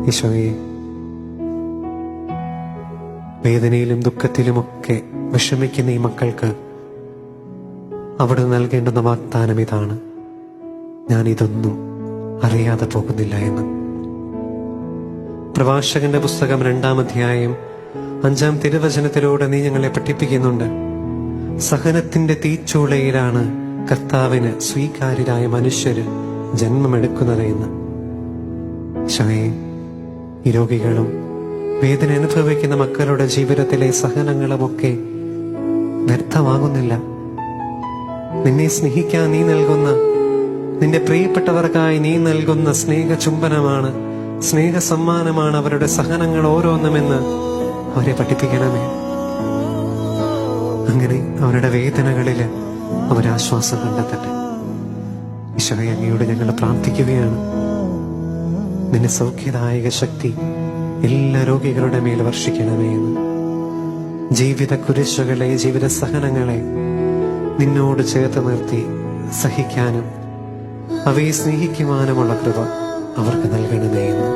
ഈശോയെ, വേദനയിലും ദുഃഖത്തിലുമൊക്കെ വിഷമിക്കുന്ന ഈ മക്കൾക്ക് അവിടെ നൽകേണ്ടുന്ന വാഗ്ദാനം ഇതാണ്: ഞാനിതൊന്നും അറിയാതെ പോകുന്നില്ല എന്ന്. പ്രഭാഷകന്റെ പുസ്തകം 2-ാം അധ്യായം 5-ാം തിരുവചനത്തിലൂടെ നീ ഞങ്ങളെ പഠിപ്പിക്കുന്നുണ്ട്. സഹനത്തിന്റെ തീച്ചൂളയിലാണ് കർത്താവിന് സ്വീകാര്യരായ മനുഷ്യര് ജന്മമെടുക്കുന്നത് എന്ന്. ഈശോയെ, ഈ രോഗികളും വേദന അനുഭവിക്കുന്ന മക്കളുടെ ജീവിതത്തിലെ സഹനങ്ങളുമൊക്കെ വ്യർത്ഥമാകുന്നില്ല. നിന്നെ സ്നേഹിക്കാൻ നീ നൽകുന്ന, നിന്റെ പ്രിയപ്പെട്ടവർക്കായി നീ നൽകുന്ന സ്നേഹ ചുംബനമാണ്, സ്നേഹ സമ്മാനമാണ് അവരുടെ സഹനങ്ങൾ ഓരോന്നുമെന്ന് അവരെ പഠിപ്പിക്കണമേ. അങ്ങനെ അവരുടെ വേദനകളിൽ അവരാശ്വാസം കണ്ടെത്തട്ടെ. ഈശോയെ, അങ്ങയോട് ഞങ്ങൾ പ്രാർത്ഥിക്കുകയാണ്. നിന്റെ സൗഖ്യദായക ശക്തി എല്ലാ രോഗികളുടെ മേൽ വർഷിക്കണമേ എന്ന്. ജീവിത കുരിശുകളെ, ജീവിത സഹനങ്ങളെ നിന്നോട് ചേർത്ത് നിർത്തി സഹിക്കാനും അവയെ സ്നേഹിക്കുവാനുമുള്ള കൃപ അവർക്ക് നൽകണമേ എന്ന്.